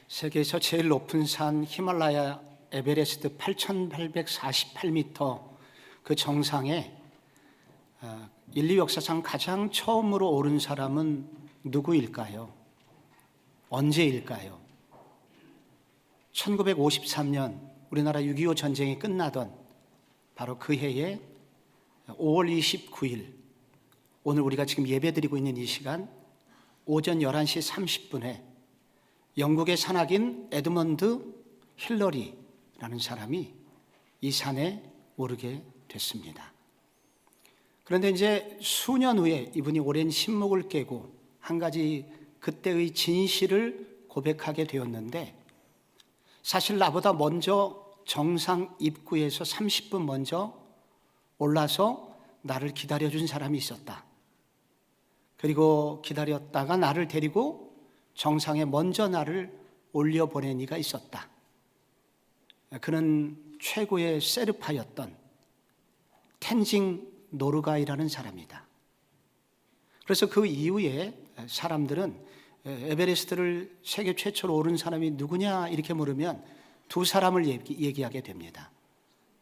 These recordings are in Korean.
세계에서 제일 높은 산 히말라야 에베레스트 8,848m 그 정상에 인류 역사상 가장 처음으로 오른 사람은 누구일까요? 언제일까요? 1953년 우리나라 6.25 전쟁이 끝나던 바로 그 해에 5월 29일, 오늘 우리가 지금 예배드리고 있는 이 시간 오전 11시 30분에 영국의 산악인 에드먼드 힐러리라는 사람이 이 산에 오르게 됐습니다. 그런데 이제 수년 후에 이분이 오랜 침묵을 깨고 한 가지 그때의 진실을 고백하게 되었는데, 사실 나보다 먼저 정상 입구에서 30분 먼저 올라서 나를 기다려준 사람이 있었다. 그리고 기다렸다가 나를 데리고 정상에 먼저 나를 올려보낸 이가 있었다. 그는 최고의 세르파였던 텐징 노르가이라는 사람이다. 그래서 그 이후에 사람들은 에베레스트를 세계 최초로 오른 사람이 누구냐 이렇게 물으면 두 사람을 얘기하게 됩니다.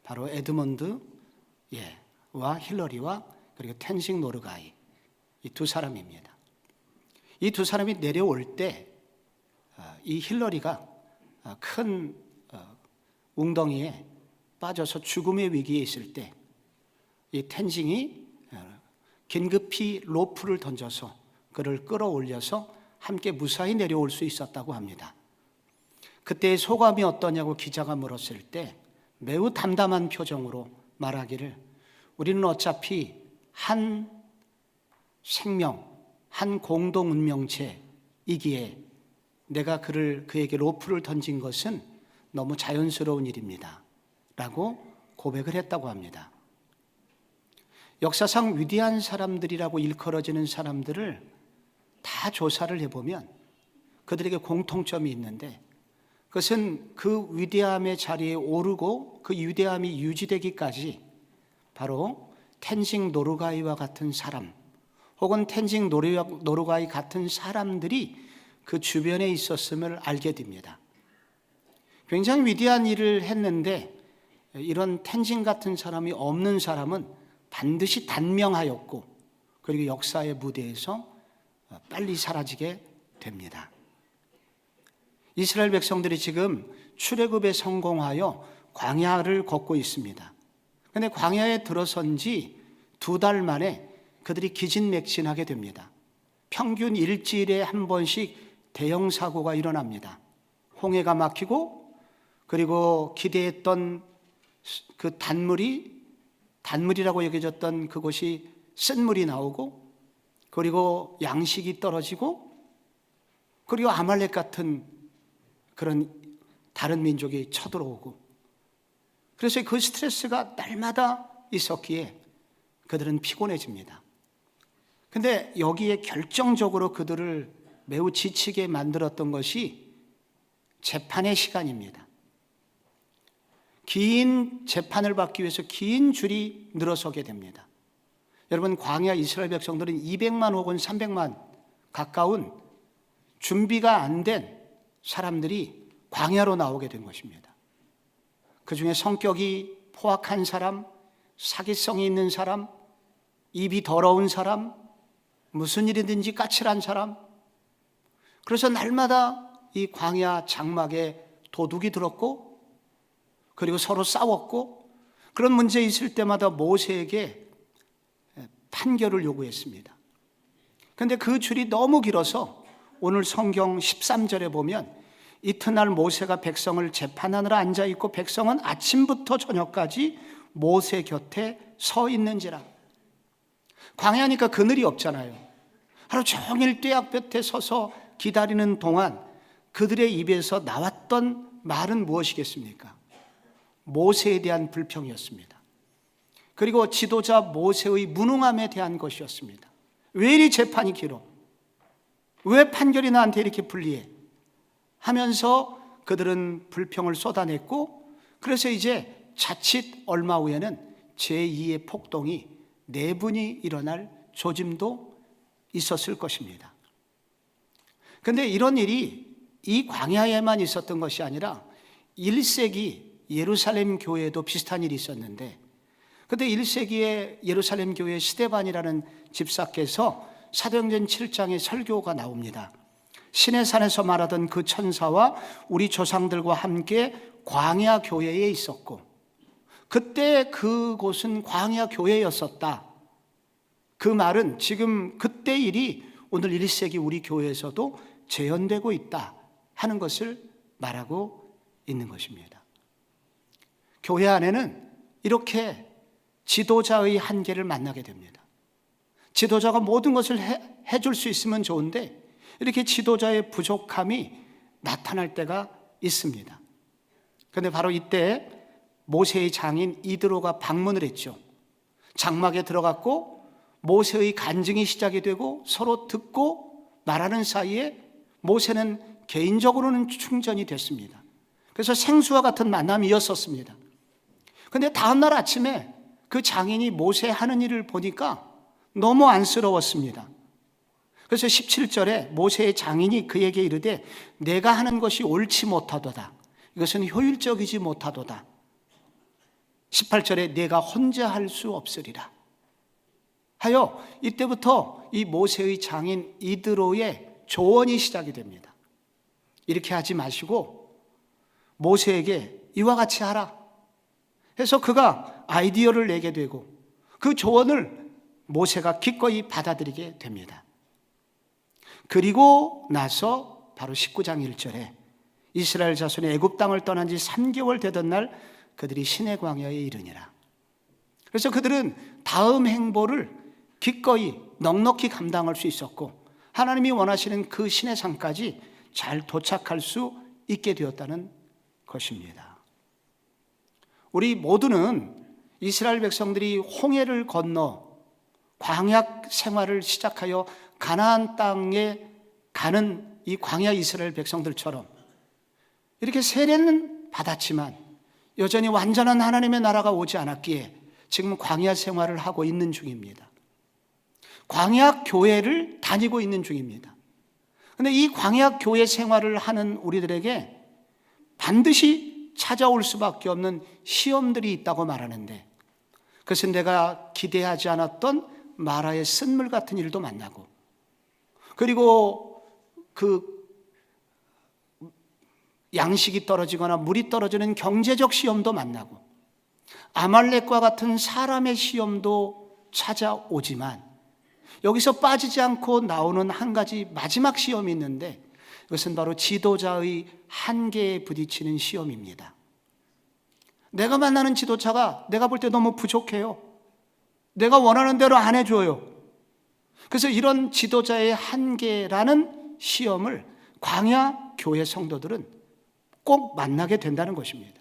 바로 에드먼드 와 힐러리와 그리고 텐징 노르가이, 이 두 사람입니다. 이 두 사람이 내려올 때 이 힐러리가 큰 웅덩이에 빠져서 죽음의 위기에 있을 때 이 텐징이 긴급히 로프를 던져서 그를 끌어올려서 함께 무사히 내려올 수 있었다고 합니다. 그때의 소감이 어떠냐고 기자가 물었을 때 매우 담담한 표정으로 말하기를, 우리는 어차피 한 생명, 한 공동 운명체이기에 내가 그에게 로프를 던진 것은 너무 자연스러운 일입니다 라고 고백을 했다고 합니다. 역사상 위대한 사람들이라고 일컬어지는 사람들을 다 조사를 해보면 그들에게 공통점이 있는데, 그것은 그 위대함의 자리에 오르고 그 위대함이 유지되기까지 바로 텐징 노르가이와 같은 사람, 혹은 텐징 노르가이 같은 사람들이 그 주변에 있었음을 알게 됩니다. 굉장히 위대한 일을 했는데 이런 텐징 같은 사람이 없는 사람은 반드시 단명하였고, 그리고 역사의 무대에서 빨리 사라지게 됩니다. 이스라엘 백성들이 지금 출애굽에 성공하여 광야를 걷고 있습니다. 그런데 광야에 들어선 지 2달 만에 그들이 기진맥진하게 됩니다. 평균 일주일에 한 번씩 대형 사고가 일어납니다. 홍해가 막히고, 그리고 기대했던 그 단물이라고 여겨졌던 그곳이 쓴물이 나오고, 그리고 양식이 떨어지고, 그리고 아말렉 같은 그런 다른 민족이 쳐들어오고, 그래서 그 스트레스가 날마다 있었기에 그들은 피곤해집니다. 근데 여기에 결정적으로 그들을 매우 지치게 만들었던 것이 재판의 시간입니다. 긴 재판을 받기 위해서 긴 줄이 늘어서게 됩니다. 여러분, 광야 이스라엘 백성들은 200만 혹은 300만 가까운 준비가 안 된 사람들이 광야로 나오게 된 것입니다. 그 중에 성격이 포악한 사람, 사기성이 있는 사람, 입이 더러운 사람, 무슨 일이든지 까칠한 사람, 그래서 날마다 이 광야 장막에 도둑이 들었고, 그리고 서로 싸웠고, 그런 문제 있을 때마다 모세에게 판결을 요구했습니다. 그런데 그 줄이 너무 길어서 오늘 성경 13절에 보면 이튿날 모세가 백성을 재판하느라 앉아있고 백성은 아침부터 저녁까지 모세 곁에 서 있는지라. 광야니까 그늘이 없잖아요. 하루 종일 뙤약볕에 서서 기다리는 동안 그들의 입에서 나왔던 말은 무엇이겠습니까? 모세에 대한 불평이었습니다. 그리고 지도자 모세의 무능함에 대한 것이었습니다. 왜 이리 재판이 길어? 왜 판결이 나한테 이렇게 불리해? 하면서 그들은 불평을 쏟아냈고, 그래서 이제 자칫 얼마 후에는 제2의 폭동이 내분이 일어날 조짐도 있었을 것입니다. 그런데 이런 일이 이 광야에만 있었던 것이 아니라 1세기 예루살렘 교회에도 비슷한 일이 있었는데, 그때 1세기에 예루살렘 교회 스데반이라는 집사께서 사도행전 7장에 설교가 나옵니다. 신의 산에서 말하던 그 천사와 우리 조상들과 함께 광야 교회에 있었고, 그때 그곳은 광야 교회였었다. 그 말은 지금 그때 일이 오늘 1세기 우리 교회에서도 재현되고 있다 하는 것을 말하고 있는 것입니다. 교회 안에는 이렇게 지도자의 한계를 만나게 됩니다. 지도자가 모든 것을 해줄 수 있으면 좋은데 이렇게 지도자의 부족함이 나타날 때가 있습니다. 그런데 바로 이때 모세의 장인 이드로가 방문을 했죠. 장막에 들어갔고 모세의 간증이 시작이 되고 서로 듣고 말하는 사이에 모세는 개인적으로는 충전이 됐습니다. 그래서 생수와 같은 만남이 이었었습니다. 그런데 다음날 아침에 그 장인이 모세 하는 일을 보니까 너무 안쓰러웠습니다. 그래서 17절에 모세의 장인이 그에게 이르되 내가 하는 것이 옳지 못하도다. 이것은 효율적이지 못하도다. 18절에 내가 혼자 할 수 없으리라 하여 이때부터 이 모세의 장인 이드로의 조언이 시작이 됩니다. 이렇게 하지 마시고 모세에게 이와 같이 하라 해서 그가 아이디어를 내게 되고 그 조언을 모세가 기꺼이 받아들이게 됩니다. 그리고 나서 바로 19장 1절에 이스라엘 자손이 애굽 땅을 떠난 지 3개월 되던 날 그들이 시내 광야에 이르니라. 그래서 그들은 다음 행보를 기꺼이 넉넉히 감당할 수 있었고 하나님이 원하시는 그 시내 산까지 잘 도착할 수 있게 되었다는 것입니다. 우리 모두는 이스라엘 백성들이 홍해를 건너 광야 생활을 시작하여 가나안 땅에 가는 이 광야 이스라엘 백성들처럼 이렇게 세례는 받았지만 여전히 완전한 하나님의 나라가 오지 않았기에 지금 광야 생활을 하고 있는 중입니다. 광야 교회를 다니고 있는 중입니다. 그런데 이 광야 교회 생활을 하는 우리들에게 반드시 찾아올 수밖에 없는 시험들이 있다고 말하는데, 그것은 내가 기대하지 않았던 마라의 쓴물 같은 일도 만나고, 그리고 그 양식이 떨어지거나 물이 떨어지는 경제적 시험도 만나고, 아말렉과 같은 사람의 시험도 찾아오지만 여기서 빠지지 않고 나오는 한 가지 마지막 시험이 있는데 그것은 바로 지도자의 한계에 부딪히는 시험입니다. 내가 만나는 지도자가 내가 볼 때 너무 부족해요. 내가 원하는 대로 안 해줘요. 그래서 이런 지도자의 한계라는 시험을 광야 교회 성도들은 꼭 만나게 된다는 것입니다.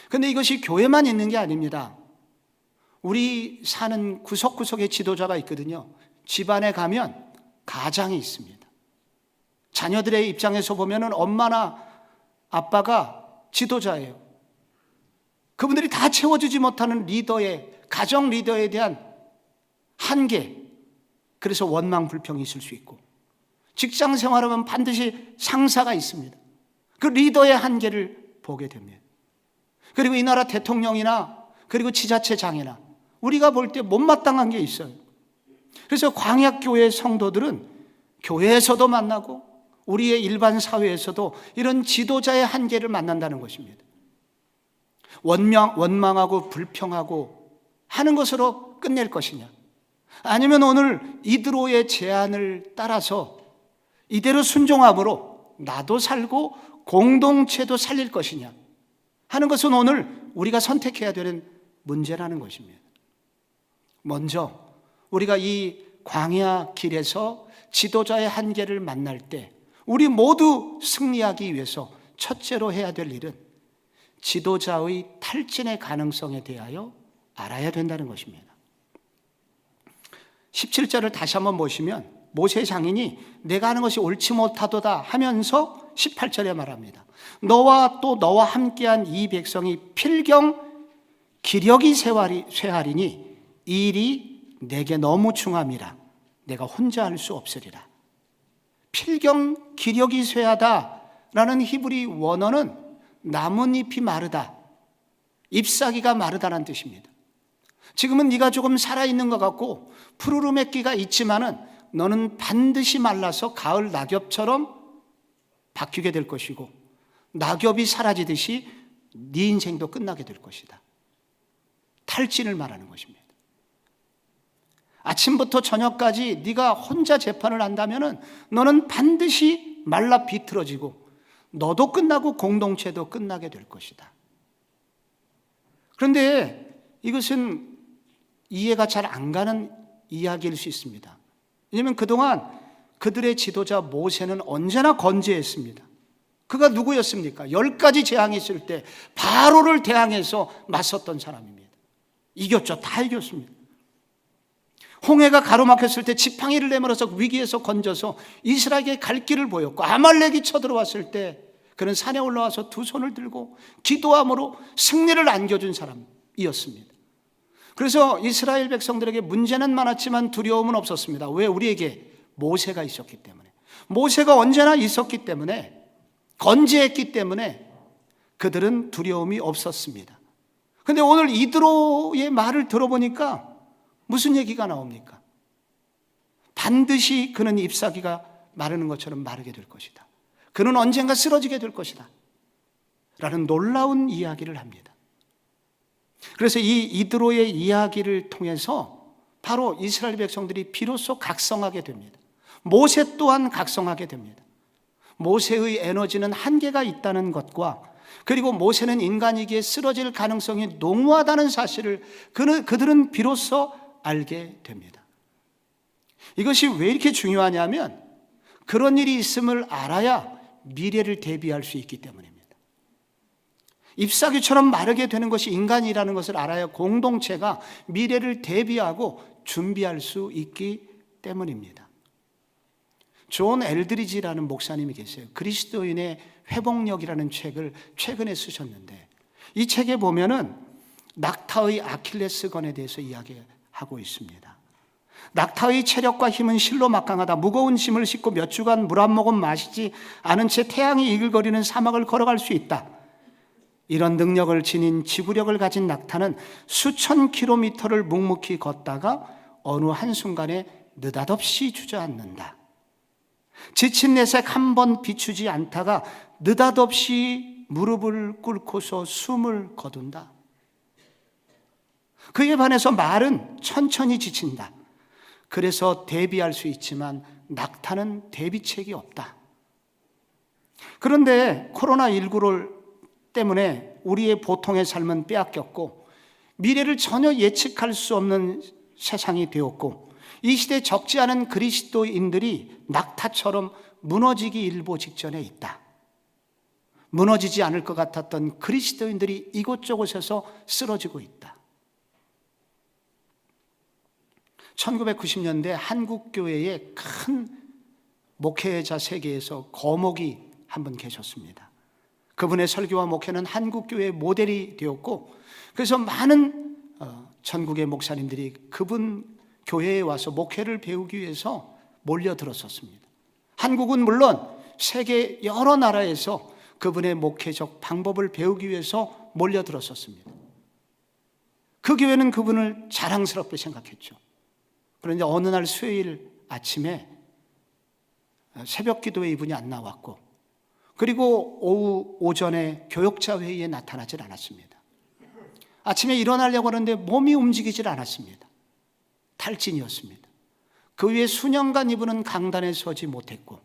그런데 이것이 교회만 있는 게 아닙니다. 우리 사는 구석구석에 지도자가 있거든요. 집안에 가면 가장이 있습니다. 자녀들의 입장에서 보면 엄마나 아빠가 지도자예요. 그분들이 다 채워주지 못하는 리더의, 가정 리더에 대한 한계, 그래서 원망 불평이 있을 수 있고, 직장 생활하면 반드시 상사가 있습니다. 그 리더의 한계를 보게 됩니다. 그리고 이 나라 대통령이나 그리고 지자체장이나 우리가 볼 때 못마땅한 게 있어요. 그래서 광야교회 성도들은 교회에서도 만나고 우리의 일반 사회에서도 이런 지도자의 한계를 만난다는 것입니다. 원망하고 불평하고 하는 것으로 끝낼 것이냐, 아니면 오늘 이드로의 제안을 따라서 이대로 순종함으로 나도 살고 공동체도 살릴 것이냐 하는 것은 오늘 우리가 선택해야 되는 문제라는 것입니다. 먼저 우리가 이 광야 길에서 지도자의 한계를 만날 때 우리 모두 승리하기 위해서 첫째로 해야 될 일은 지도자의 탈진의 가능성에 대하여 알아야 된다는 것입니다. 17절을 다시 한번 보시면 모세 장인이 내가 하는 것이 옳지 못하도다 하면서 18절에 말합니다. 너와 또 너와 함께한 이 백성이 필경 기력이 쇠하리니 이 일이 내게 너무 중함이라 내가 혼자 할 수 없으리라. 필경 기력이 쇠하다라는 히브리 원어는 나뭇잎이 마르다, 잎사귀가 마르다라는 뜻입니다. 지금은 네가 조금 살아있는 것 같고 푸르름의 끼가 있지만은 너는 반드시 말라서 가을 낙엽처럼 바뀌게 될 것이고, 낙엽이 사라지듯이 네 인생도 끝나게 될 것이다. 탈진을 말하는 것입니다. 아침부터 저녁까지 네가 혼자 재판을 한다면은 너는 반드시 말라 비틀어지고 너도 끝나고 공동체도 끝나게 될 것이다. 그런데 이것은 이해가 잘 안 가는 이야기일 수 있습니다. 왜냐하면 그동안 그들의 지도자 모세는 언제나 건재했습니다. 그가 누구였습니까? 10가지 재앙이 있을 때 바로를 대항해서 맞섰던 사람입니다. 이겼죠. 다 이겼습니다. 홍해가 가로막혔을 때 지팡이를 내밀어서 위기에서 건져서 이스라엘에게 갈 길을 보였고, 아말렉이 쳐들어왔을 때 그는 산에 올라와서 두 손을 들고 기도함으로 승리를 안겨준 사람이었습니다. 그래서 이스라엘 백성들에게 문제는 많았지만 두려움은 없었습니다. 왜? 우리에게 모세가 있었기 때문에. 모세가 언제나 있었기 때문에, 건재했기 때문에 그들은 두려움이 없었습니다. 그런데 오늘 이드로의 말을 들어보니까 무슨 얘기가 나옵니까? 반드시 그는 잎사귀가 마르는 것처럼 마르게 될 것이다. 그는 언젠가 쓰러지게 될 것이다. 라는 놀라운 이야기를 합니다. 그래서 이 이드로의 이야기를 통해서 바로 이스라엘 백성들이 비로소 각성하게 됩니다. 모세 또한 각성하게 됩니다. 모세의 에너지는 한계가 있다는 것과, 그리고 모세는 인간이기에 쓰러질 가능성이 농후하다는 사실을 그들은 비로소 알게 됩니다. 이것이 왜 이렇게 중요하냐면 그런 일이 있음을 알아야 미래를 대비할 수 있기 때문입니다. 잎사귀처럼 마르게 되는 것이 인간이라는 것을 알아야 공동체가 미래를 대비하고 준비할 수 있기 때문입니다. 존 엘드리지라는 목사님이 계세요. 그리스도인의 회복력이라는 책을 최근에 쓰셨는데, 이 책에 보면은 낙타의 아킬레스건에 대해서 이야기하고 있습니다. 낙타의 체력과 힘은 실로 막강하다. 무거운 짐을 싣고 몇 주간 물 한 모금 마시지 않은 채 태양이 이글거리는 사막을 걸어갈 수 있다. 이런 능력을 지닌 지구력을 가진 낙타는 수천 킬로미터를 묵묵히 걷다가 어느 한순간에 느닷없이 주저앉는다. 지친 내색 한 번 비추지 않다가 느닷없이 무릎을 꿇고서 숨을 거둔다. 그에 반해서 말은 천천히 지친다. 그래서 대비할 수 있지만 낙타는 대비책이 없다. 그런데 코로나19를 때문에 우리의 보통의 삶은 빼앗겼고, 미래를 전혀 예측할 수 없는 세상이 되었고, 이 시대에 적지 않은 그리스도인들이 낙타처럼 무너지기 일보 직전에 있다. 무너지지 않을 것 같았던 그리스도인들이 이곳저곳에서 쓰러지고 있다. 1990년대 한국교회의 큰 목회자 세계에서 거목이 한 분 계셨습니다. 그분의 설교와 목회는 한국교회의 모델이 되었고, 그래서 많은 전국의 목사님들이 그분 교회에 와서 목회를 배우기 위해서 몰려들었었습니다. 한국은 물론 세계 여러 나라에서 그분의 목회적 방법을 배우기 위해서 몰려들었었습니다. 그 교회는 그분을 자랑스럽게 생각했죠. 그런데 어느 날 수요일 아침에 새벽 기도에 이분이 안 나왔고, 그리고 오전에 교역자 회의에 나타나질 않았습니다. 아침에 일어나려고 하는데 몸이 움직이질 않았습니다. 탈진이었습니다. 그 후에 수년간 이분은 강단에 서지 못했고,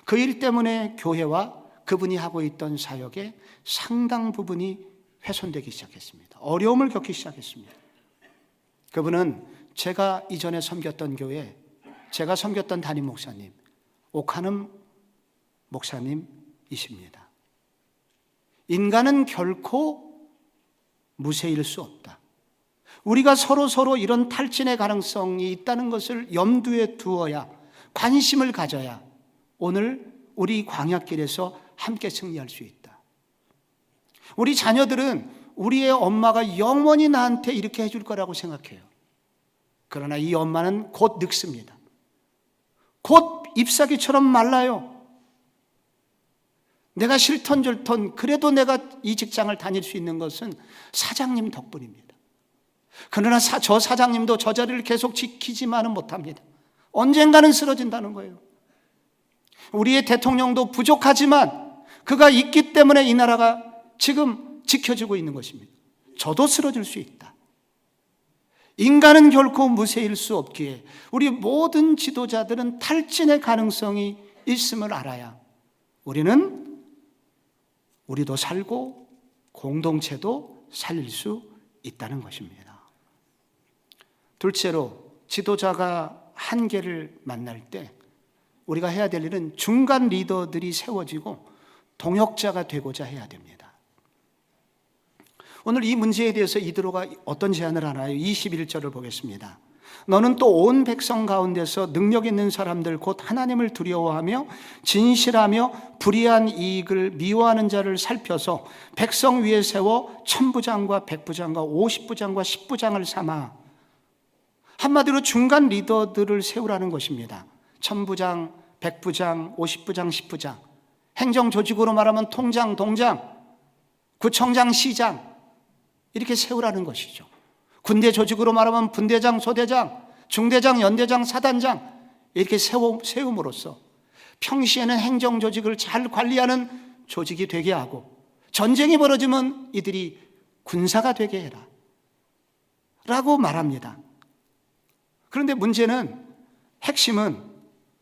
그 일 때문에 교회와 그분이 하고 있던 사역의 상당 부분이 훼손되기 시작했습니다. 어려움을 겪기 시작했습니다. 그분은 제가 이전에 섬겼던 교회, 제가 섬겼던 담임 목사님, 오카눔 목사님이십니다. 인간은 결코 무쇠일 수 없다. 우리가 서로 이런 탈진의 가능성이 있다는 것을 염두에 두어야, 관심을 가져야 오늘 우리 광야길에서 함께 승리할 수 있다. 우리 자녀들은 우리의 엄마가 영원히 나한테 이렇게 해줄 거라고 생각해요. 그러나 이 엄마는 곧 늙습니다. 곧 잎사귀처럼 말라요. 내가 싫던 절던 그래도 내가 이 직장을 다닐 수 있는 것은 사장님 덕분입니다. 그러나 저 사장님도 저 자리를 계속 지키지만은 못합니다. 언젠가는 쓰러진다는 거예요. 우리의 대통령도 부족하지만 그가 있기 때문에 이 나라가 지금 지켜지고 있는 것입니다. 저도 쓰러질 수 있다. 인간은 결코 무쇠일 수 없기에 우리 모든 지도자들은 탈진의 가능성이 있음을 알아야 우리도 살고 공동체도 살릴 수 있다는 것입니다. 둘째로, 지도자가 한계를 만날 때 우리가 해야 될 일은 중간 리더들이 세워지고 동역자가 되고자 해야 됩니다. 오늘 이 문제에 대해서 이드로가 어떤 제안을 하나요? 21절을 보겠습니다. 너는 또 온 백성 가운데서 능력 있는 사람들 곧 하나님을 두려워하며 진실하며 불의한 이익을 미워하는 자를 살펴서 백성 위에 세워 1000부장과 100부장과 50부장과 10부장을 삼아. 한마디로 중간 리더들을 세우라는 것입니다. 1000부장, 100부장, 50부장, 10부장. 행정 조직으로 말하면 통장, 동장, 구청장, 시장 이렇게 세우라는 것이죠. 군대 조직으로 말하면 분대장, 소대장, 중대장, 연대장, 사단장 이렇게 세움으로써 평시에는 행정 조직을 잘 관리하는 조직이 되게 하고 전쟁이 벌어지면 이들이 군사가 되게 해라 라고 말합니다. 그런데 문제는, 핵심은,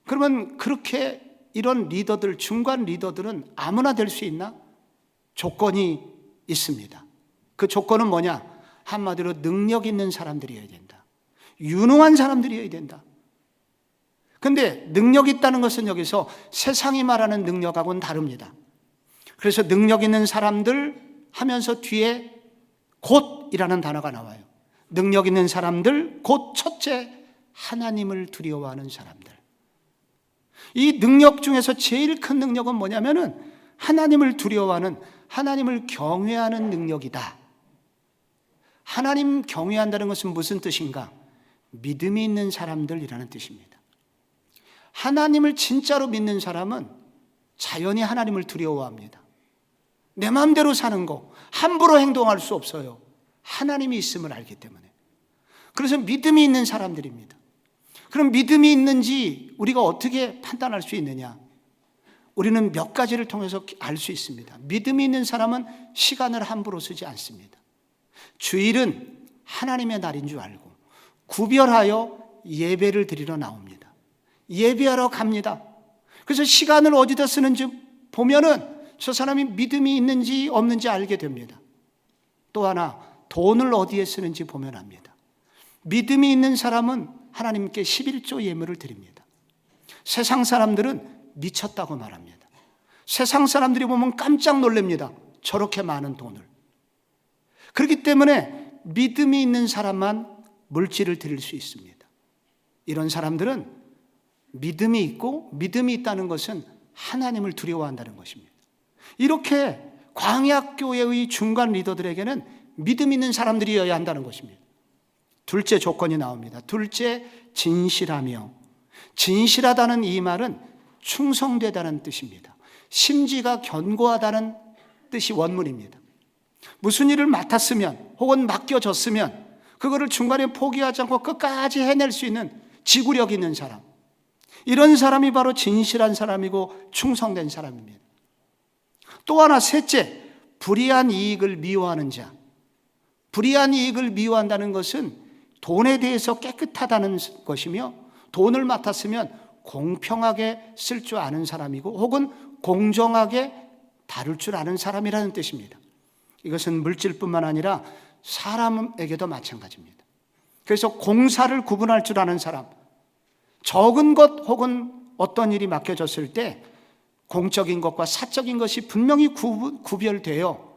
그러면 그렇게 이런 리더들, 중간 리더들은 아무나 될 수 있나? 조건이 있습니다. 그 조건은 뭐냐? 한마디로 능력 있는 사람들이어야 된다. 유능한 사람들이어야 된다. 근데 능력 있다는 것은 여기서 세상이 말하는 능력하고는 다릅니다. 그래서 능력 있는 사람들 하면서 뒤에 곧이라는 단어가 나와요. 능력 있는 사람들, 곧 첫째, 하나님을 두려워하는 사람들. 이 능력 중에서 제일 큰 능력은 뭐냐면은 하나님을 두려워하는, 하나님을 경외하는 능력이다. 하나님 경외한다는 것은 무슨 뜻인가? 믿음이 있는 사람들이라는 뜻입니다. 하나님을 진짜로 믿는 사람은 자연히 하나님을 두려워합니다. 내 마음대로 사는 거, 함부로 행동할 수 없어요. 하나님이 있음을 알기 때문에. 그래서 믿음이 있는 사람들입니다. 그럼 믿음이 있는지 우리가 어떻게 판단할 수 있느냐? 우리는 몇 가지를 통해서 알 수 있습니다. 믿음이 있는 사람은 시간을 함부로 쓰지 않습니다. 주일은 하나님의 날인 줄 알고 구별하여 예배를 드리러 나옵니다. 예배하러 갑니다. 그래서 시간을 어디다 쓰는지 보면은 저 사람이 믿음이 있는지 없는지 알게 됩니다. 또 하나, 돈을 어디에 쓰는지 보면 압니다. 믿음이 있는 사람은 하나님께 11조 예물을 드립니다. 세상 사람들은 미쳤다고 말합니다. 세상 사람들이 보면 깜짝 놀랍니다. 저렇게 많은 돈을. 그렇기 때문에 믿음이 있는 사람만 물질을 드릴 수 있습니다. 이런 사람들은 믿음이 있고, 믿음이 있다는 것은 하나님을 두려워한다는 것입니다. 이렇게 광야교회의 중간 리더들에게는 믿음 있는 사람들이어야 한다는 것입니다. 둘째 조건이 나옵니다. 둘째, 진실하며. 진실하다는 이 말은 충성되다는 뜻입니다. 심지가 견고하다는 뜻이 원문입니다. 무슨 일을 맡았으면 혹은 맡겨졌으면 그거를 중간에 포기하지 않고 끝까지 해낼 수 있는 지구력 있는 사람, 이런 사람이 바로 진실한 사람이고 충성된 사람입니다. 또 하나, 셋째, 불의한 이익을 미워하는 자. 불의한 이익을 미워한다는 것은 돈에 대해서 깨끗하다는 것이며, 돈을 맡았으면 공평하게 쓸 줄 아는 사람이고 혹은 공정하게 다룰 줄 아는 사람이라는 뜻입니다. 이것은 물질뿐만 아니라 사람에게도 마찬가지입니다. 그래서 공사를 구분할 줄 아는 사람, 적은 것 혹은 어떤 일이 맡겨졌을 때 공적인 것과 사적인 것이 분명히 구별되어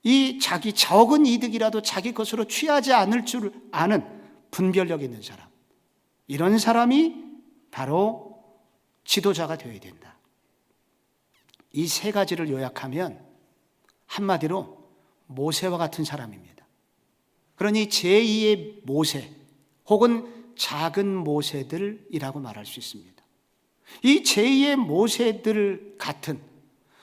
이 자기 적은 이득이라도 자기 것으로 취하지 않을 줄 아는 분별력 있는 사람, 이런 사람이 바로 지도자가 되어야 된다. 이 세 가지를 요약하면 한마디로 모세와 같은 사람입니다. 그러니 제2의 모세 혹은 작은 모세들이라고 말할 수 있습니다. 이 제2의 모세들 같은,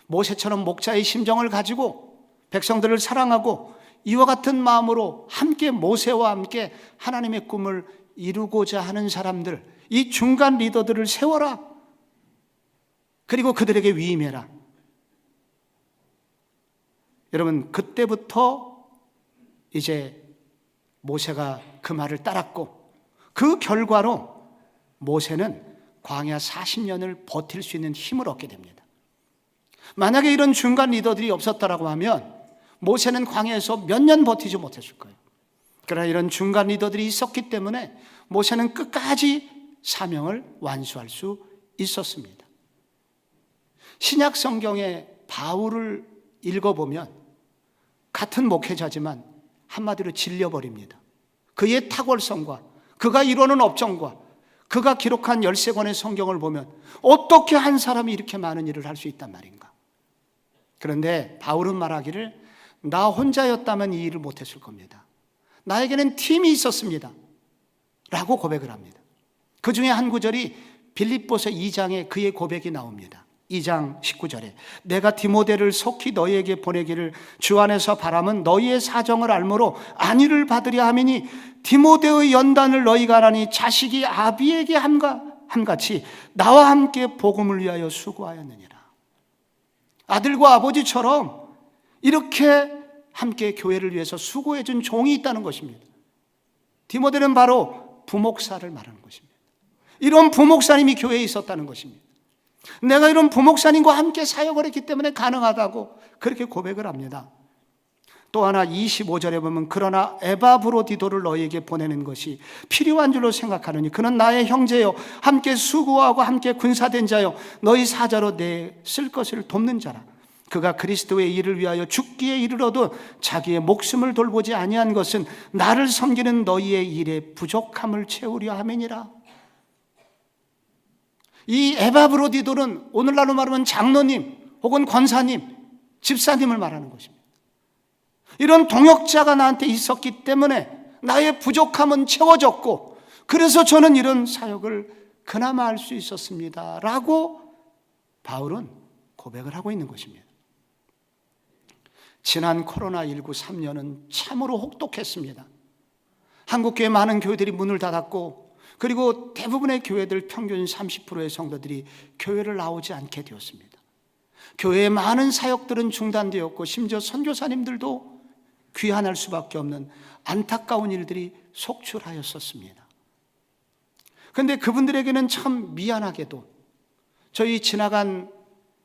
모세처럼 목자의 심정을 가지고 백성들을 사랑하고 이와 같은 마음으로 함께 모세와 함께 하나님의 꿈을 이루고자 하는 사람들, 이 중간 리더들을 세워라. 그리고 그들에게 위임해라. 여러분, 그때부터 이제 모세가 그 말을 따랐고, 그 결과로 모세는 광야 40년을 버틸 수 있는 힘을 얻게 됩니다. 만약에 이런 중간 리더들이 없었다라고 하면 모세는 광야에서 몇 년 버티지 못했을 거예요. 그러나 이런 중간 리더들이 있었기 때문에 모세는 끝까지 사명을 완수할 수 있었습니다. 신약 성경의 바울을 읽어보면 같은 목회자지만 한마디로 질려버립니다. 그의 탁월성과 그가 이루는 업적과 그가 기록한 13권의 성경을 보면 어떻게 한 사람이 이렇게 많은 일을 할 수 있단 말인가. 그런데 바울은 말하기를 나 혼자였다면 이 일을 못했을 겁니다. 나에게는 팀이 있었습니다 라고 고백을 합니다. 그 중에 한 구절이 빌립보서 2장에 그의 고백이 나옵니다. 2장 19절에 내가 디모데를 속히 너희에게 보내기를 주 안에서 바람은 너희의 사정을 알므로 안위를 받으려 함이니 디모데의 연단을 너희가 알아니 자식이 아비에게 함같이 나와 함께 복음을 위하여 수고하였느니라. 아들과 아버지처럼 이렇게 함께 교회를 위해서 수고해 준 종이 있다는 것입니다. 디모데는 바로 부목사를 말하는 것입니다. 이런 부목사님이 교회에 있었다는 것입니다. 내가 이런 부목사님과 함께 사역을 했기 때문에 가능하다고 그렇게 고백을 합니다. 또 하나 25절에 보면 그러나 에바브로디도를 너희에게 보내는 것이 필요한 줄로 생각하느니 그는 나의 형제요 함께 수고하고 함께 군사된 자요 너희 사자로 내 쓸 것을 돕는 자라. 그가 그리스도의 일을 위하여 죽기에 이르러도 자기의 목숨을 돌보지 아니한 것은 나를 섬기는 너희의 일에 부족함을 채우려 함이니라. 이 에바브로디돌은 오늘날로 말하면 장로님 혹은 권사님, 집사님을 말하는 것입니다. 이런 동역자가 나한테 있었기 때문에 나의 부족함은 채워졌고 그래서 저는 이런 사역을 그나마 할 수 있었습니다 라고 바울은 고백을 하고 있는 것입니다. 지난 코로나19 3년은 참으로 혹독했습니다. 한국교회 많은 교회들이 문을 닫았고 그리고 대부분의 교회들 평균 30%의 성도들이 교회를 나오지 않게 되었습니다. 교회의 많은 사역들은 중단되었고 심지어 선교사님들도 귀환할 수밖에 없는 안타까운 일들이 속출하였었습니다. 그런데 그분들에게는 참 미안하게도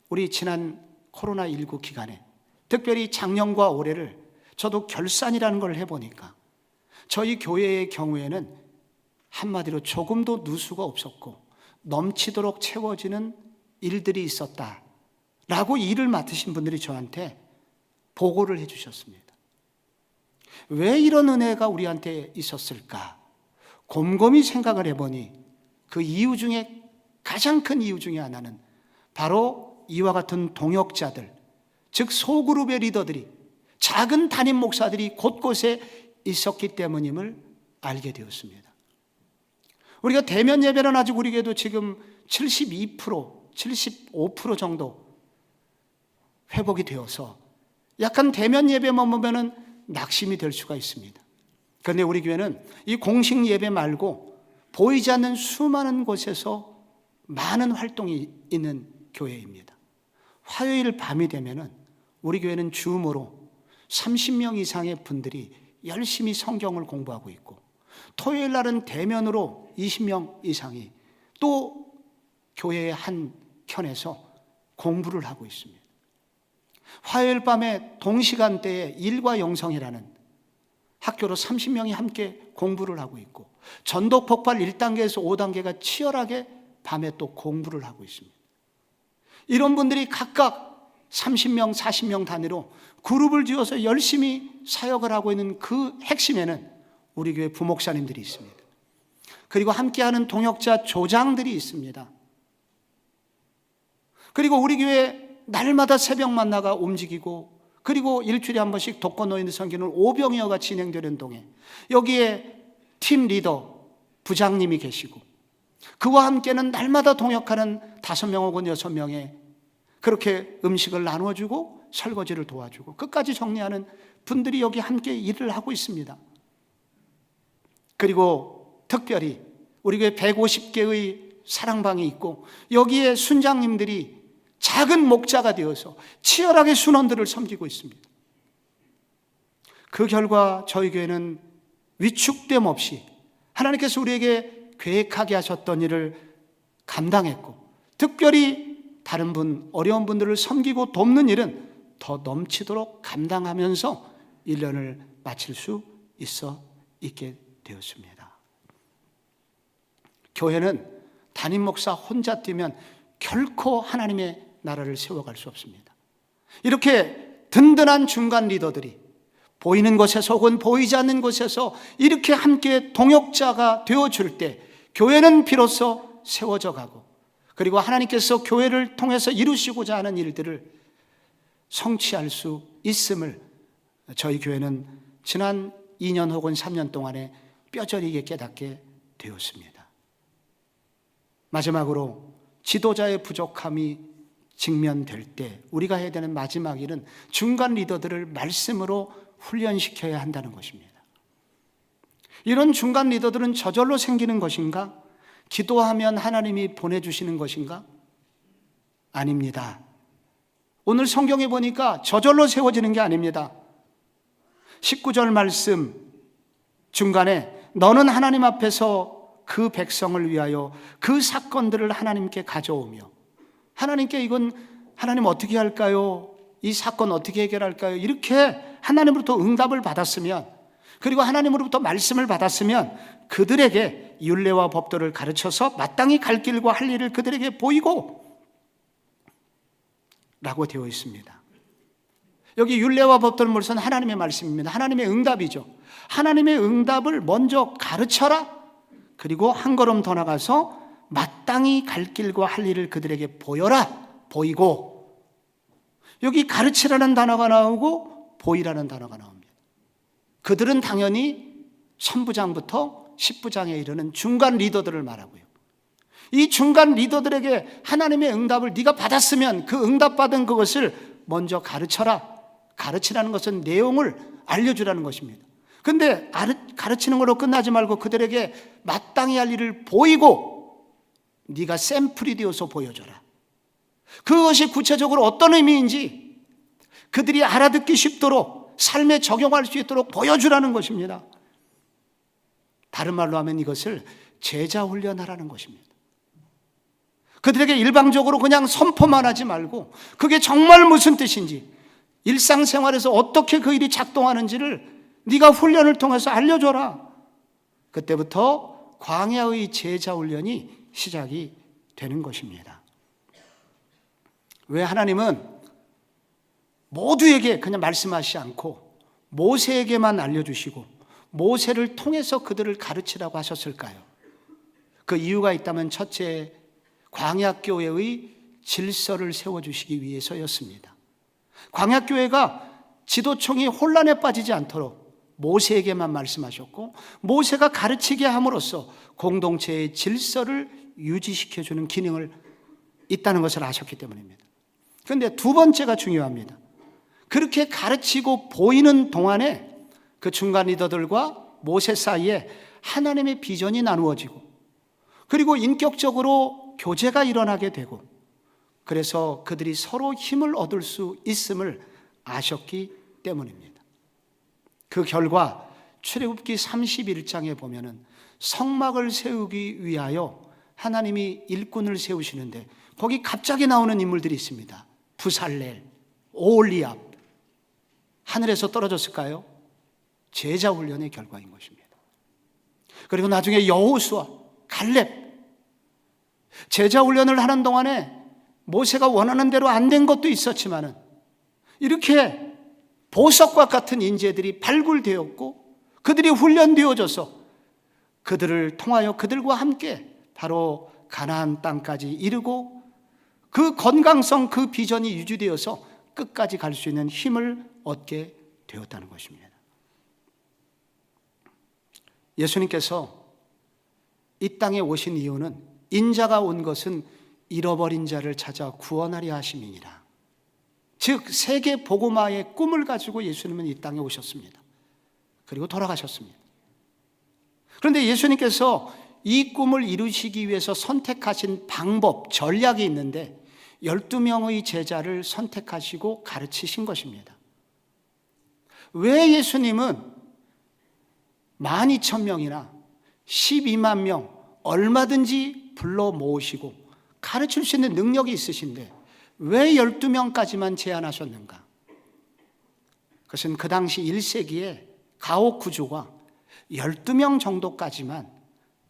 우리 지난 코로나19 기간에 특별히 작년과 올해를 저도 결산이라는 걸 해보니까 저희 교회의 경우에는 한마디로 조금도 누수가 없었고 넘치도록 채워지는 일들이 있었다라고 일을 맡으신 분들이 저한테 보고를 해주셨습니다. 왜 이런 은혜가 우리한테 있었을까? 곰곰이 생각을 해보니 그 이유 중에 가장 큰 이유 중에 하나는 바로 이와 같은 동역자들, 즉 소그룹의 리더들이, 작은 담임 목사들이 곳곳에 있었기 때문임을 알게 되었습니다. 우리가 대면 예배는 아직 우리 교회도 지금 72%, 75% 정도 회복이 되어서 약간 대면 예배만 보면은 낙심이 될 수가 있습니다. 그런데 우리 교회는 이 공식 예배 말고 보이지 않는 수많은 곳에서 많은 활동이 있는 교회입니다. 화요일 밤이 되면은 우리 교회는 줌으로 30명 이상의 분들이 열심히 성경을 공부하고 있고 토요일 날은 대면으로 20명 이상이 또 교회의 한 켠에서 공부를 하고 있습니다. 화요일 밤에 동시간대에 일과 영성이라는 학교로 30명이 함께 공부를 하고 있고 전도 폭발 1단계에서 5단계가 치열하게 밤에 또 공부를 하고 있습니다. 이런 분들이 각각 30명, 40명 단위로 그룹을 지어서 열심히 사역을 하고 있는 그 핵심에는 우리 교회 부목사님들이 있습니다. 그리고 함께하는 동역자 조장들이 있습니다. 그리고 우리 교회 날마다 새벽 만나가 움직이고 그리고 일주일에 한 번씩 독거노인 선교는 오병이어가 진행되는 동에 여기에 팀 리더 부장님이 계시고 그와 함께는 날마다 동역하는 5명 혹은 6명의 그렇게 음식을 나눠주고 설거지를 도와주고 끝까지 정리하는 분들이 여기 함께 일을 하고 있습니다. 그리고 특별히 우리 교회 150개의 사랑방이 있고 여기에 순장님들이 작은 목자가 되어서 치열하게 순원들을 섬기고 있습니다. 그 결과 저희 교회는 위축됨 없이 하나님께서 우리에게 계획하게 하셨던 일을 감당했고, 특별히 다른 분, 어려운 분들을 섬기고 돕는 일은 더 넘치도록 감당하면서 1년을 마칠 수 있게 되었습니다. 교회는 담임 목사 혼자 뛰면 결코 하나님의 나라를 세워갈 수 없습니다. 이렇게 든든한 중간 리더들이 보이는 곳에서 혹은 보이지 않는 곳에서 이렇게 함께 동역자가 되어줄 때 교회는 비로소 세워져 가고, 그리고 하나님께서 교회를 통해서 이루시고자 하는 일들을 성취할 수 있음을 저희 교회는 지난 2년 혹은 3년 동안에 뼈저리게 깨닫게 되었습니다. 마지막으로 지도자의 부족함이 직면될 때 우리가 해야 되는 마지막 일은 중간 리더들을 말씀으로 훈련시켜야 한다는 것입니다. 이런 중간 리더들은 저절로 생기는 것인가? 기도하면 하나님이 보내주시는 것인가? 아닙니다. 오늘 성경에 보니까 저절로 세워지는 게 아닙니다. 19절 말씀 중간에 너는 하나님 앞에서 그 백성을 위하여 그 사건들을 하나님께 가져오며, 하나님께 이건 하나님 어떻게 할까요? 이 사건 어떻게 해결할까요? 이렇게 하나님으로부터 응답을 받았으면, 그리고 하나님으로부터 말씀을 받았으면 그들에게 율례와 법도를 가르쳐서 마땅히 갈 길과 할 일을 그들에게 보이고 라고 되어 있습니다. 여기 율례와 법도는 물론 하나님의 말씀입니다. 하나님의 응답이죠. 하나님의 응답을 먼저 가르쳐라. 그리고 한 걸음 더 나가서 마땅히 갈 길과 할 일을 그들에게 보여라. 보이고, 여기 가르치라는 단어가 나오고 보이라는 단어가 나옵니다. 그들은 당연히 선부장부터 10부장에 이르는 중간 리더들을 말하고요. 이 중간 리더들에게 하나님의 응답을 네가 받았으면 그 응답받은 그것을 먼저 가르쳐라. 가르치라는 것은 내용을 알려주라는 것입니다. 근데 가르치는 걸로 끝나지 말고 그들에게 마땅히 할 일을 보이고 네가 샘플이 되어서 보여줘라. 그것이 구체적으로 어떤 의미인지 그들이 알아듣기 쉽도록 삶에 적용할 수 있도록 보여주라는 것입니다. 다른 말로 하면 이것을 제자 훈련하라는 것입니다. 그들에게 일방적으로 그냥 선포만 하지 말고 그게 정말 무슨 뜻인지, 일상생활에서 어떻게 그 일이 작동하는지를 네가 훈련을 통해서 알려줘라. 그때부터 광야의 제자 훈련이 시작이 되는 것입니다. 왜 하나님은 모두에게 그냥 말씀하시지 않고 모세에게만 알려주시고 모세를 통해서 그들을 가르치라고 하셨을까요? 그 이유가 있다면 첫째, 광야교회의 질서를 세워주시기 위해서였습니다. 광야교회가 지도청이 혼란에 빠지지 않도록 모세에게만 말씀하셨고, 모세가 가르치게 함으로써 공동체의 질서를 유지시켜주는 기능을 있다는 것을 아셨기 때문입니다. 그런데 두 번째가 중요합니다. 그렇게 가르치고 보이는 동안에 그 중간 리더들과 모세 사이에 하나님의 비전이 나누어지고, 그리고 인격적으로 교제가 일어나게 되고, 그래서 그들이 서로 힘을 얻을 수 있음을 아셨기 때문입니다. 그 결과 출애굽기 31장에 보면은 성막을 세우기 위하여 하나님이 일꾼을 세우시는데 거기 갑자기 나오는 인물들이 있습니다. 부살렐, 오홀리압. 하늘에서 떨어졌을까요? 제자 훈련의 결과인 것입니다. 그리고 나중에 여호수아, 갈렙. 제자 훈련을 하는 동안에 모세가 원하는 대로 안 된 것도 있었지만은 이렇게 보석과 같은 인재들이 발굴되었고 그들이 훈련되어져서 그들을 통하여 그들과 함께 바로 가나안 땅까지 이르고 그 건강성, 그 비전이 유지되어서 끝까지 갈 수 있는 힘을 얻게 되었다는 것입니다. 예수님께서 이 땅에 오신 이유는 인자가 온 것은 잃어버린 자를 찾아 구원하려 하심이니라. 즉 세계 복음화의 꿈을 가지고 예수님은 이 땅에 오셨습니다. 그리고 돌아가셨습니다. 그런데 예수님께서 이 꿈을 이루시기 위해서 선택하신 방법, 전략이 있는데 12명의 제자를 선택하시고 가르치신 것입니다. 왜 예수님은 12,000명이나 12만 명 얼마든지 불러 모으시고 가르칠 수 있는 능력이 있으신데 왜 12명까지만 제한하셨는가? 그것은 그 당시 1세기에 가옥 구조가 12명 정도까지만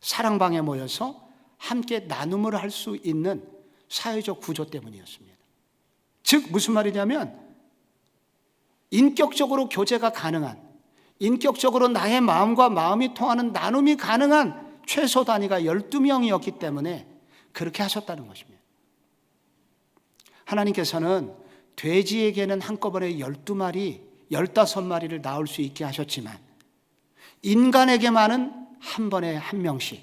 사랑방에 모여서 함께 나눔을 할 수 있는 사회적 구조 때문이었습니다. 즉 무슨 말이냐면 인격적으로 교제가 가능한, 인격적으로 나의 마음과 마음이 통하는 나눔이 가능한 최소 단위가 12명이었기 때문에 그렇게 하셨다는 것입니다. 하나님께서는 돼지에게는 한꺼번에 12마리, 15마리를 낳을 수 있게 하셨지만 인간에게만은 한 번에 한 명씩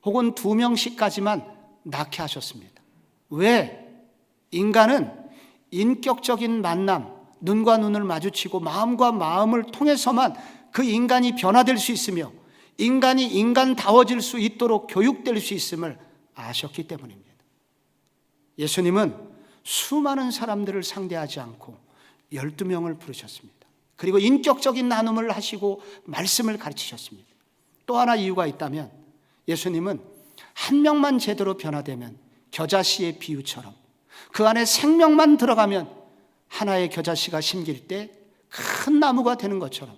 혹은 2명씩까지만 낳게 하셨습니다. 왜? 인간은 인격적인 만남, 눈과 눈을 마주치고 마음과 마음을 통해서만 그 인간이 변화될 수 있으며 인간이 인간다워질 수 있도록 교육될 수 있음을 아셨기 때문입니다. 예수님은 수많은 사람들을 상대하지 않고 12명을 부르셨습니다. 그리고 인격적인 나눔을 하시고 말씀을 가르치셨습니다. 또 하나 이유가 있다면 예수님은 한 명만 제대로 변화되면 겨자씨의 비유처럼 그 안에 생명만 들어가면 하나의 겨자씨가 심길 때 큰 나무가 되는 것처럼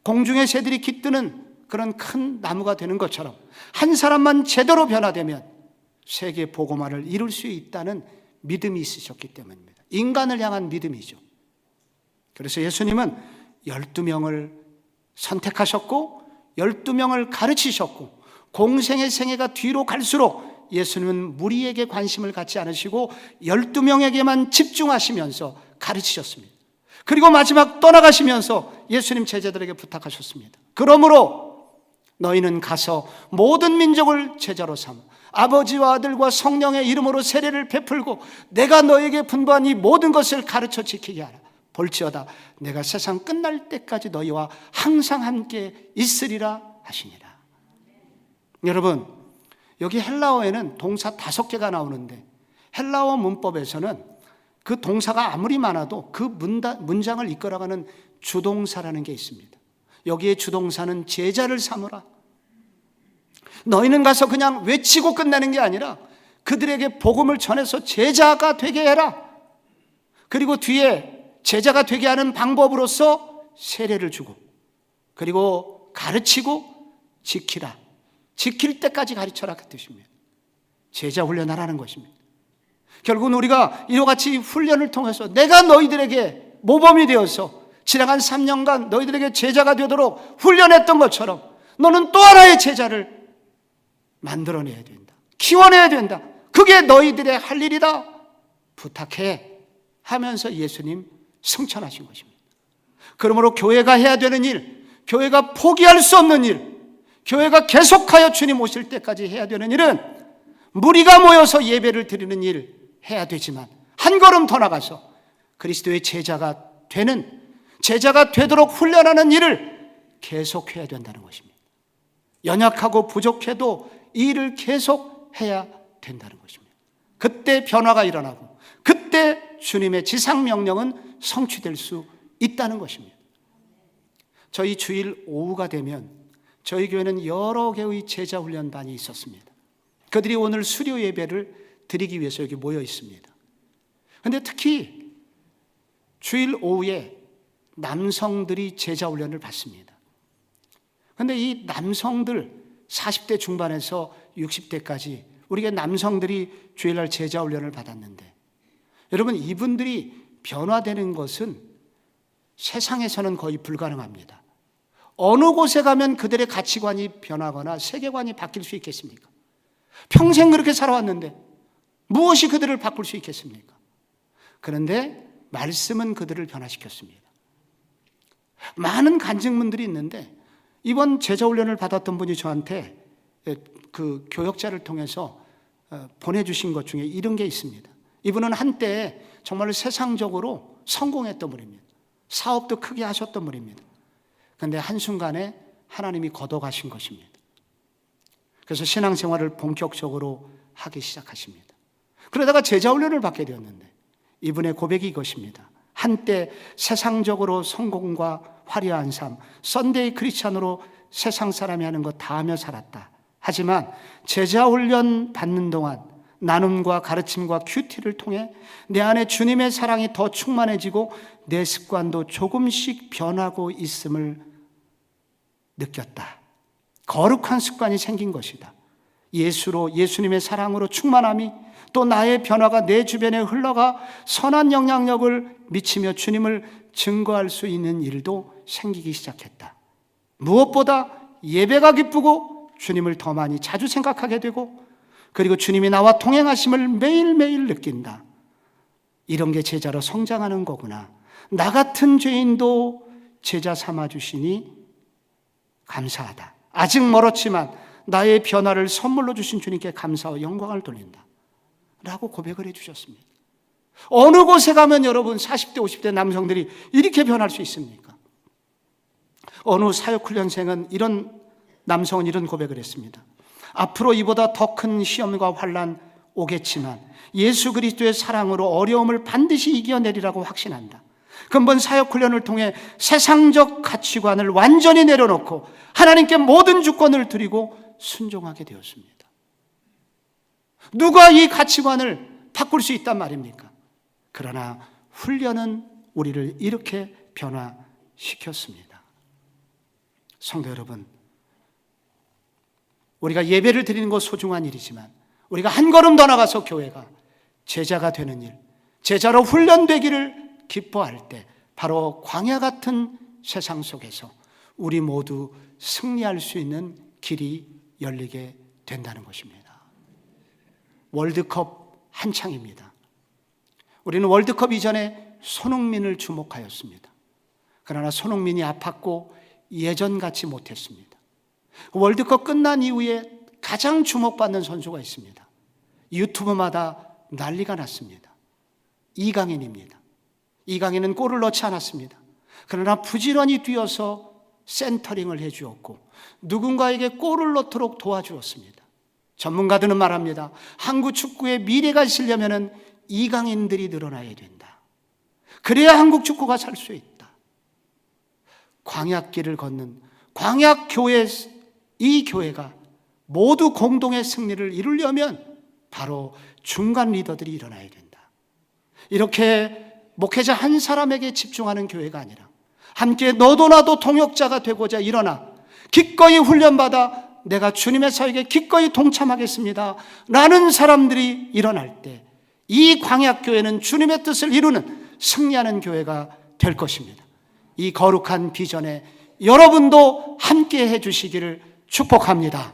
공중의 새들이 깃드는 그런 큰 나무가 되는 것처럼 한 사람만 제대로 변화되면 세계 복음화를 이룰 수 있다는 믿음이 있으셨기 때문입니다. 인간을 향한 믿음이죠. 그래서 예수님은 12명을 선택하셨고 12명을 가르치셨고 공생의 생애가 뒤로 갈수록 예수님은 무리에게 관심을 갖지 않으시고 12명에게만 집중하시면서 가르치셨습니다. 그리고 마지막 떠나가시면서 예수님 제자들에게 부탁하셨습니다. 그러므로 너희는 가서 모든 민족을 제자로 삼아 아버지와 아들과 성령의 이름으로 세례를 베풀고 내가 너에게 분부한 이 모든 것을 가르쳐 지키게 하라. 볼지어다 내가 세상 끝날 때까지 너희와 항상 함께 있으리라 하시니라. 여러분, 여기 헬라어에는 동사 5개가 나오는데 헬라어 문법에서는 그 동사가 아무리 많아도 그 문장을 이끌어가는 주동사라는 게 있습니다. 여기에 주동사는 제자를 삼으라. 너희는 가서 그냥 외치고 끝내는 게 아니라 그들에게 복음을 전해서 제자가 되게 해라. 그리고 뒤에 제자가 되게 하는 방법으로서 세례를 주고 그리고 가르치고 지키라. 지킬 때까지 가르쳐라 그 뜻입니다. 제자 훈련하라는 것입니다. 결국은 우리가 이와 같이 훈련을 통해서 내가 너희들에게 모범이 되어서 지나간 3년간 너희들에게 제자가 되도록 훈련했던 것처럼 너는 또 하나의 제자를 만들어내야 된다. 키워내야 된다. 그게 너희들의 할 일이다. 부탁해 하면서 예수님 승천하신 것입니다. 그러므로 교회가 해야 되는 일, 교회가 포기할 수 없는 일, 교회가 계속하여 주님 오실 때까지 해야 되는 일은 무리가 모여서 예배를 드리는 일 해야 되지만 한 걸음 더 나가서 그리스도의 제자가 되는, 제자가 되도록 훈련하는 일을 계속해야 된다는 것입니다. 연약하고 부족해도 이 일을 계속해야 된다는 것입니다. 그때 변화가 일어나고 그때 주님의 지상명령은 성취될 수 있다는 것입니다. 저희 주일 오후가 되면 저희 교회는 여러 개의 제자훈련반이 있었습니다. 그들이 오늘 수료 예배를 드리기 위해서 여기 모여 있습니다. 그런데 특히 주일 오후에 남성들이 제자훈련을 받습니다. 그런데 이 남성들 40대 중반에서 60대까지 우리가 남성들이 주일날 제자훈련을 받았는데 여러분 이분들이 변화되는 것은 세상에서는 거의 불가능합니다. 어느 곳에 가면 그들의 가치관이 변하거나 세계관이 바뀔 수 있겠습니까? 평생 그렇게 살아왔는데 무엇이 그들을 바꿀 수 있겠습니까? 그런데 말씀은 그들을 변화시켰습니다. 많은 간증문들이 있는데 이번 제자훈련을 받았던 분이 저한테 그 교역자를 통해서 보내주신 것 중에 이런 게 있습니다. 이분은 한때 정말 세상적으로 성공했던 분입니다. 사업도 크게 하셨던 분입니다. 그런데 한순간에 하나님이 걷어가신 것입니다. 그래서 신앙생활을 본격적으로 하기 시작하십니다. 그러다가 제자훈련을 받게 되었는데 이분의 고백이 이것입니다. 한때 세상적으로 성공과 화려한 삶, 썬데이 크리스찬으로 세상 사람이 하는 것 다 하며 살았다. 하지만 제자훈련 받는 동안 나눔과 가르침과 큐티를 통해 내 안에 주님의 사랑이 더 충만해지고 내 습관도 조금씩 변하고 있음을 느꼈다. 거룩한 습관이 생긴 것이다. 예수님의 사랑으로 충만함이 또 나의 변화가 내 주변에 흘러가 선한 영향력을 미치며 주님을 증거할 수 있는 일도 생기기 시작했다. 무엇보다 예배가 기쁘고 주님을 더 많이 자주 생각하게 되고 그리고 주님이 나와 동행하심을 매일매일 느낀다. 이런 게 제자로 성장하는 거구나. 나 같은 죄인도 제자 삼아주시니 감사하다. 아직 멀었지만 나의 변화를 선물로 주신 주님께 감사와 영광을 돌린다 라고 고백을 해주셨습니다. 어느 곳에 가면 여러분 40대 50대 남성들이 이렇게 변할 수 있습니까? 어느 사역훈련생은 남성은 이런 고백을 했습니다. 앞으로 이보다 더 큰 시험과 환난 오겠지만 예수 그리스도의 사랑으로 어려움을 반드시 이겨내리라고 확신한다. 근본 사역훈련을 통해 세상적 가치관을 완전히 내려놓고 하나님께 모든 주권을 드리고 순종하게 되었습니다. 누가 이 가치관을 바꿀 수 있단 말입니까? 그러나 훈련은 우리를 이렇게 변화시켰습니다. 성도 여러분, 우리가 예배를 드리는 것 소중한 일이지만 우리가 한 걸음 더 나가서 교회가 제자가 되는 일, 제자로 훈련되기를 기뻐할 때 바로 광야 같은 세상 속에서 우리 모두 승리할 수 있는 길이 열리게 된다는 것입니다. 월드컵 한창입니다. 우리는 월드컵 이전에 손흥민을 주목하였습니다. 그러나 손흥민이 아팠고 예전같이 못했습니다. 월드컵 끝난 이후에 가장 주목받는 선수가 있습니다. 유튜브마다 난리가 났습니다. 이강인입니다. 이강인은 골을 넣지 않았습니다. 그러나 부지런히 뛰어서 센터링을 해주었고 누군가에게 골을 넣도록 도와주었습니다. 전문가들은 말합니다. 한국 축구의 미래가 있으려면 이강인들이 늘어나야 된다. 그래야 한국 축구가 살 수 있다. 광야길을 걷는 광야교회, 이 교회가 모두 공동의 승리를 이루려면 바로 중간 리더들이 일어나야 된다. 이렇게 목회자 한 사람에게 집중하는 교회가 아니라 함께 너도 나도 동역자가 되고자 일어나 기꺼이 훈련받아 내가 주님의 사역에 기꺼이 동참하겠습니다 라는 사람들이 일어날 때 이 광야교회는 주님의 뜻을 이루는 승리하는 교회가 될 것입니다. 이 거룩한 비전에 여러분도 함께 해주시기를 축복합니다.